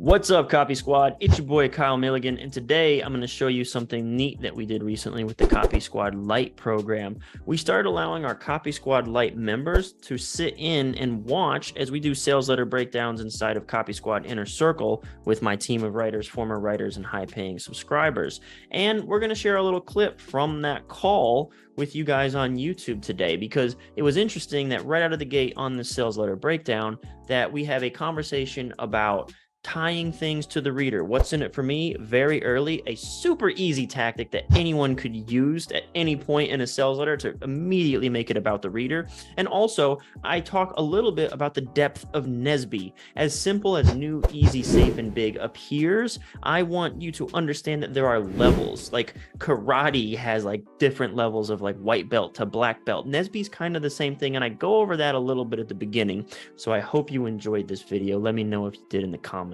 What's up, Copy Squad? It's your boy Kyle Milligan, and today I'm going to show you something neat that we did recently with the Copy Squad Lite program. We started allowing our Copy Squad Lite members to sit in and watch as we do sales letter breakdowns inside of Copy Squad Inner Circle with my team of writers, former writers, and high-paying subscribers. And we're going to share a little clip from that call with you guys on YouTube today, because it was interesting that right out of the gate on the sales letter breakdown that we have a conversation about tying things to the reader. What's in it for me? Very early, a super easy tactic that anyone could use at any point in a sales letter to immediately make it about the reader. And also, I talk a little bit about the depth of NSBE. As simple as new, easy, safe, and big appears, I want you to understand that there are levels. Like karate has like different levels of like white belt to black belt. NSBE is kind of the same thing, and I go over that a little bit at the beginning. So I hope you enjoyed this video. Let me know if you did in the comments.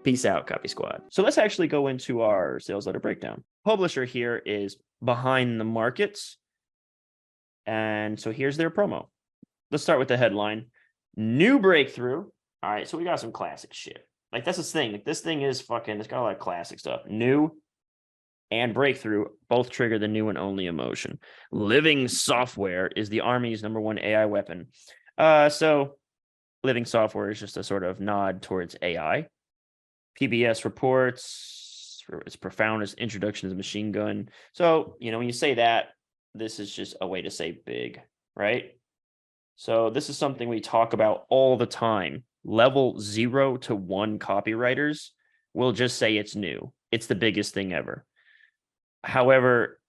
Peace out, Copy Squad. So let's actually go into our sales letter breakdown. Publisher here is Behind the Markets. And so here's their promo. Let's start with the headline. New breakthrough. All right, so we got some classic shit. Like, that's this thing. Like, this thing is fucking, it's got a lot of classic stuff. New and breakthrough both trigger the new and only emotion. Living software is the Army's #1 AI weapon. So living software is just a sort of nod towards AI. PBS reports its profoundest introduction to the machine gun. So, when you say that, this is just a way to say big, right? So this is something we talk about all the time. Level 0 to 1 copywriters will just say it's new. It's the biggest thing ever. However,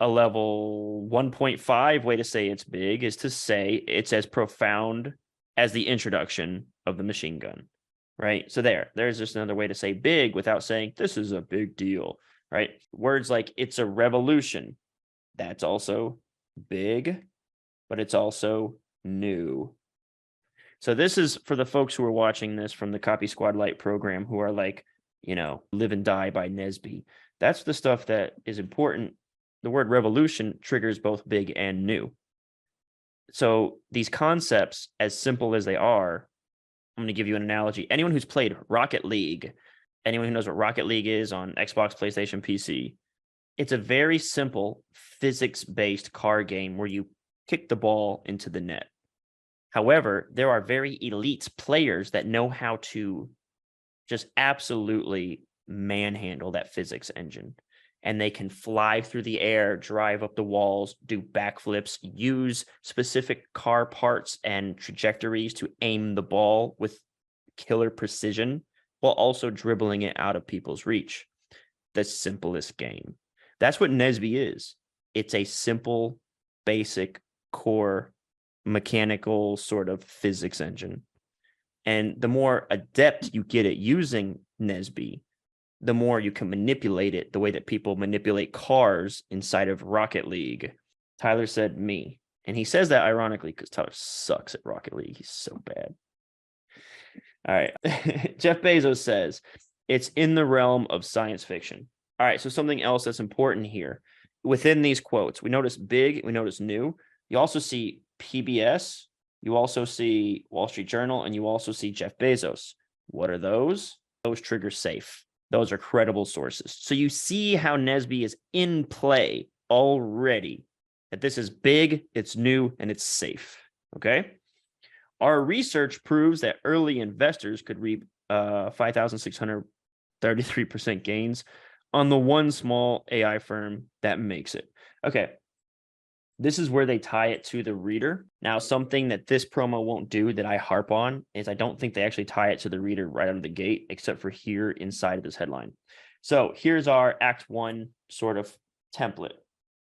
a level 1.5 way to say it's big is to say it's as profound as the introduction of the machine gun, right? So there's just another way to say big without saying this is a big deal, right? Words like it's a revolution, that's also big, but it's also new. So this is for the folks who are watching this from the Copy Squad Lite program who are like, live and die by NSBE. That's the stuff that is important. The word revolution triggers both big and new. So these concepts, as simple as they are, I'm going to give you an analogy. Anyone who's played Rocket League, anyone who knows what Rocket League is on Xbox, PlayStation, PC, it's a very simple physics-based car game where you kick the ball into the net. However, there are very elite players that know how to just absolutely manhandle that physics engine. And they can fly through the air, drive up the walls, do backflips, use specific car parts and trajectories to aim the ball with killer precision, while also dribbling it out of people's reach. The simplest game. That's what NSBE is. It's a simple, basic, core, mechanical sort of physics engine. And the more adept you get at using NSBE, the more you can manipulate it the way that people manipulate cars inside of Rocket League. Tyler said me. And he says that ironically because Tyler sucks at Rocket League. He's so bad. All right. Jeff Bezos says it's in the realm of science fiction. All right. So something else that's important here. Within these quotes, we notice big, we notice new. You also see PBS. You also see Wall Street Journal, and you also see Jeff Bezos. What are those? Those trigger safe. Those are credible sources. So you see how NSBE is in play already, that this is big, it's new, and it's safe, okay? Our research proves that early investors could reap 5,633% gains on the one small AI firm that makes it. Okay, this is where they tie it to the reader. Now, something that this promo won't do that I harp on is I don't think they actually tie it to the reader right out of the gate, except for here inside of this headline. So here's our Act 1 sort of template.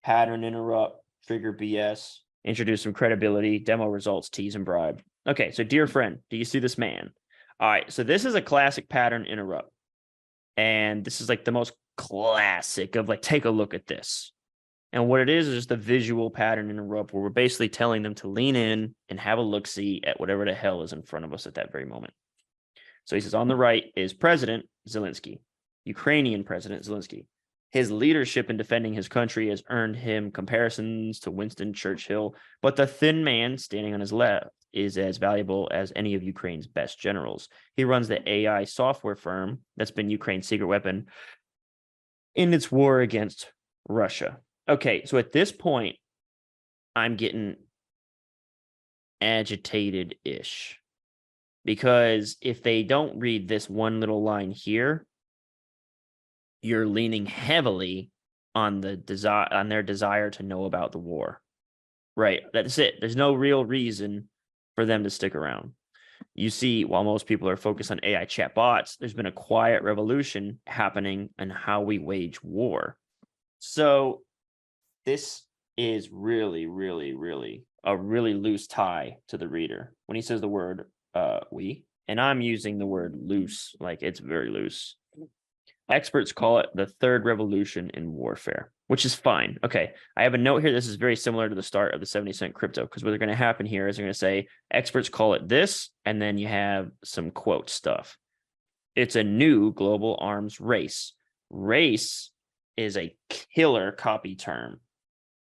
Pattern, interrupt, trigger BS, introduce some credibility, demo results, tease and bribe. Okay, so dear friend, do you see this man? All right, so this is a classic pattern interrupt. And this is like the most classic of like, take a look at this. And what it is just a visual pattern interrupt where we're basically telling them to lean in and have a look-see at whatever the hell is in front of us at that very moment. So he says on the right is President Zelensky, Ukrainian President Zelensky. His leadership in defending his country has earned him comparisons to Winston Churchill, but the thin man standing on his left is as valuable as any of Ukraine's best generals. He runs the AI software firm that's been Ukraine's secret weapon in its war against Russia. Okay, so at this point, I'm getting agitated-ish, because if they don't read this one little line here, you're leaning heavily on their desire to know about the war. Right. That's it. There's no real reason for them to stick around. You see, while most people are focused on AI chatbots, there's been a quiet revolution happening in how we wage war. So this is really, really, really a really loose tie to the reader. When he says the word we, and I'm using the word loose, like it's very loose. Experts call it the third revolution in warfare, which is fine. Okay, I have a note here. This is very similar to the start of the 70-cent crypto, because what's going to happen here is they're going to say experts call it this, and then you have some quote stuff. It's a new global arms race. Race is a killer copy term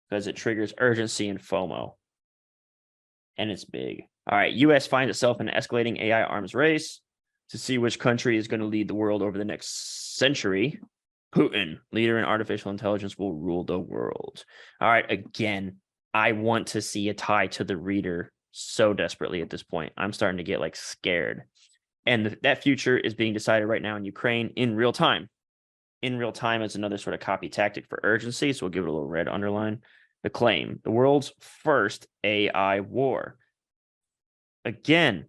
because it triggers urgency and FOMO, and it's big. All right, U.S. finds itself in an escalating AI arms race to see which country is going to lead the world over the next century. Putin, leader in artificial intelligence, will rule the world. All right, again, I want to see a tie to the reader so desperately at this point. I'm starting to get like scared. And that future is being decided right now in Ukraine in real time. In real time is another sort of copy tactic for urgency, so we'll give it a little red underline. The claim, the world's first AI war. Again,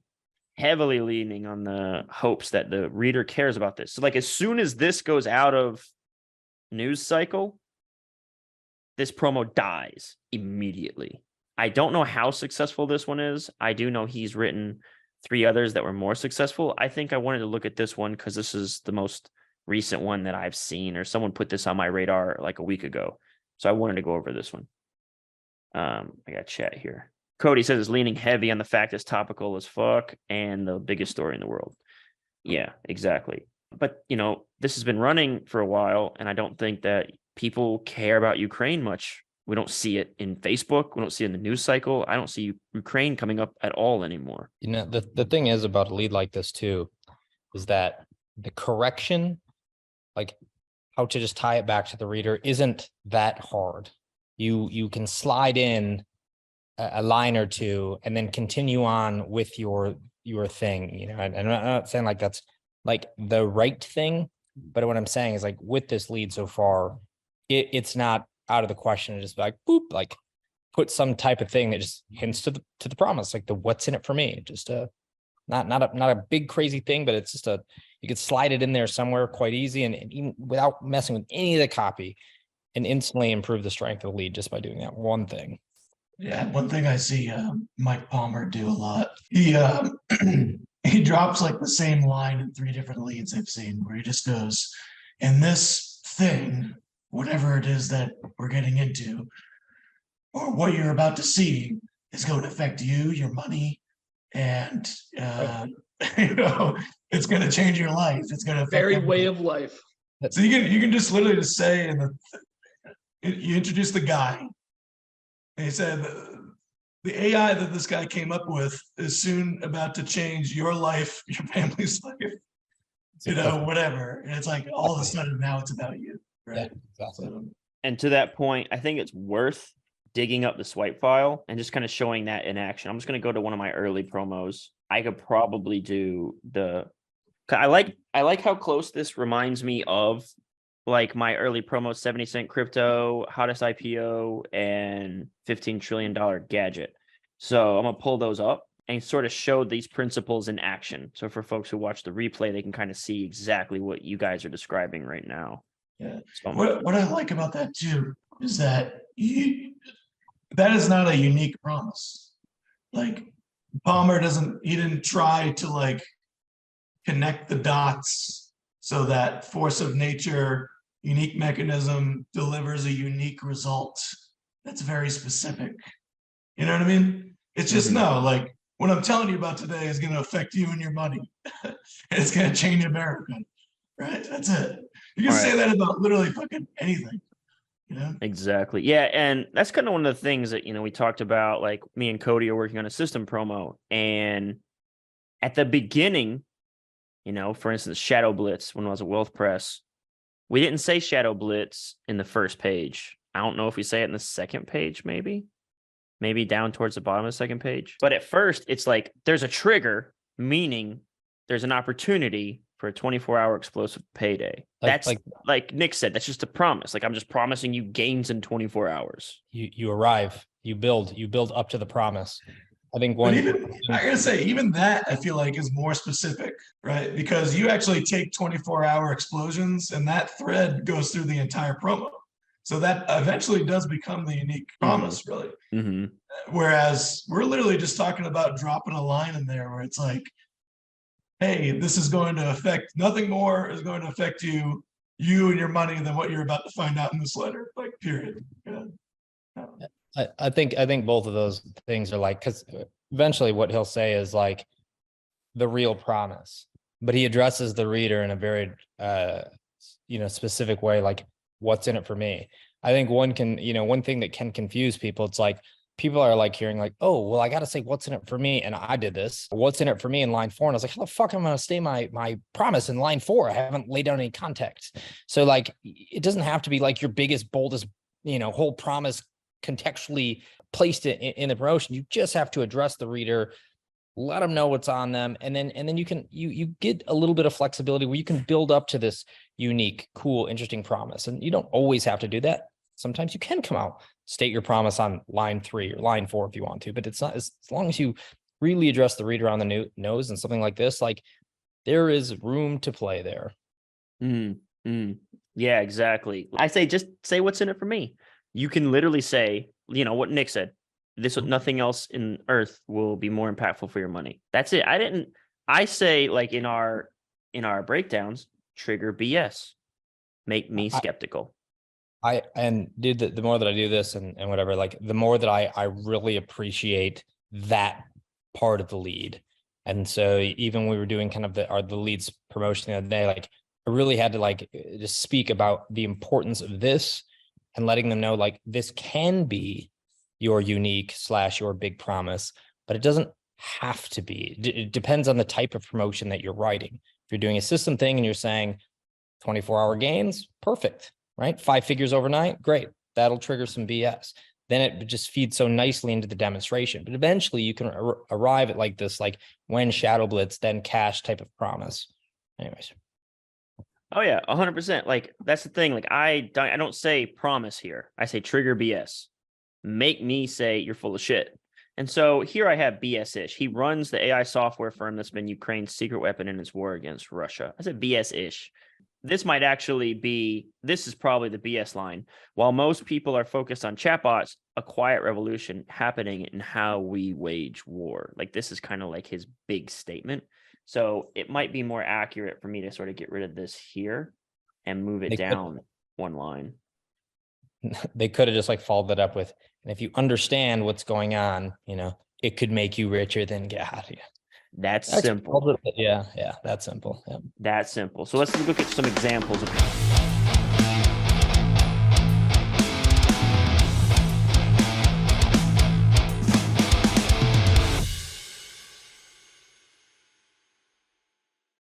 heavily leaning on the hopes that the reader cares about this. So like as soon as this goes out of news cycle, this promo dies immediately. I don't know how successful this one is. I do know he's written 3 others that were more successful. I think I wanted to look at this one because this is the most recent one that I've seen, or someone put this on my radar like a week ago. So I wanted to go over this one. I got chat here. Cody says it's leaning heavy on the fact it's topical as fuck and the biggest story in the world. Yeah, exactly. But, you know, this has been running for a while, and I don't think that people care about Ukraine much. We don't see it in Facebook. We don't see it in the news cycle. I don't see Ukraine coming up at all anymore. You know, the thing is about a lead like this too, is that the correction, like how to just tie it back to the reader, isn't that hard. You can slide in a line or two and then continue on with your thing, you know. And I'm not saying like that's like the right thing, but what I'm saying is like with this lead so far, it's not out of the question to just be like boop, like put some type of thing that just hints to the promise, like the what's in it for me. Just not a big crazy thing, but it's just you could slide it in there somewhere quite easy and even without messing with any of the copy, and instantly improve the strength of the lead just by doing that one thing. Yeah, one thing I see Mike Palmer do a lot. He he drops like the same line in 3 different leads I've seen, where he just goes, and this thing, whatever it is that we're getting into, or what you're about to see, is going to affect you, your money, and you know, it's going to change your life. It's going to affect Very everything. way of life. So you can just literally just say, and you introduce the guy. And he said, the AI that this guy came up with is soon about to change your life, your family's life, you know, whatever. And it's like all of a sudden now it's about you, right? Yeah, exactly. So, And to that point, I think it's worth digging up the swipe file and just kind of showing that in action. I'm just going to go to one of my early promos. I could probably do I like how close this reminds me of like my early promo, 70-cent crypto, hottest IPO, and $15 trillion gadget. So I'm going to pull those up and sort of show these principles in action. So for folks who watch the replay, they can kind of see exactly what you guys are describing right now. yeah. So, What I like about that too is that that is not a unique promise. Like Palmer he didn't try to like connect the dots so that force of nature, unique mechanism delivers a unique result that's very specific. You know what I mean? It's just no, like what I'm telling you about today is going to affect you and your money. It's going to change America. right? That's it. You can All say right. that about literally fucking anything, you know? Exactly. Yeah. And that's kind of one of the things that, we talked about, like me and Cody are working on a system promo. And at the beginning, for instance, Shadow Blitz, when I was at Wealth Press, we didn't say Shadow Blitz in the first page. I don't know if we say it in the second page, maybe down towards the bottom of the second page. But at first, it's like there's a trigger, meaning there's an opportunity for a 24-hour explosive payday. That's like Nick said, that's just a promise. Like, I'm just promising you gains in 24 hours. You arrive, you build up to the promise. I think But I gotta say, even that I feel like is more specific, right? Because you actually take 24-hour explosions and that thread goes through the entire promo. So that eventually does become the unique promise, really. Mm-hmm. Whereas we're literally just talking about dropping a line in there where it's like, hey, this is going to affect, nothing more is going to affect you and your money than what you're about to find out in this letter, like, period. Yeah. I think both of those things are like, because eventually what he'll say is like the real promise, but he addresses the reader in a very specific way, like, what's in it for me. I think one thing that can confuse people, it's like people are like hearing like, oh, well, I got to say what's in it for me. And I did this. What's in it for me in line 4? And I was like, how the fuck am I going to stay my promise in line 4? I haven't laid down any context. So like, it doesn't have to be like your biggest, boldest, whole promise contextually placed it in the promotion. You just have to address the reader, let them know what's on them. And then you can, you get a little bit of flexibility where you can build up to this unique, cool, interesting promise. And you don't always have to do that. Sometimes you can come out, state your promise on line 3 or line 4 if you want to, but it's not, as long as you really address the reader on the nose and something like this, like, there is room to play there. Yeah, exactly. I say, just say what's in it for me. You can literally say, what Nick said, nothing else in earth will be more impactful for your money. That's it. I say, like, in our breakdowns, trigger BS, make me skeptical. The more that I do this and whatever, like, the more that I really appreciate that part of the lead. And so even when we were doing kind of the leads promotion the other day, like, I really had to like just speak about the importance of this and letting them know, like, this can be your unique / your big promise, but it doesn't have to be. It depends on the type of promotion that you're writing. If you're doing a system thing and you're saying 24-hour gains, perfect, right? 5 figures overnight, great. That'll trigger some BS. Then it just feeds so nicely into the demonstration. But eventually you can arrive at like this, like, when Shadow Blitz, then cash type of promise. Anyways. Oh yeah, 100%. Like, that's the thing. Like, I don't say promise here. I say trigger BS. Make me say you're full of shit. And so here I have BS-ish. He runs the AI software firm that's been Ukraine's secret weapon in its war against Russia. I said BS-ish. This might actually be, this is probably the BS line. While most people are focused on chatbots, a quiet revolution happening in how we wage war. Like, this is kind of like his big statement. So it might be more accurate for me to sort of get rid of this here and move it down one line. They could have just like followed that up with, and if you understand what's going on, it could make you richer than God. Yeah. That's simple. Yeah, that's simple. Yeah. That's simple. So let's look at some examples of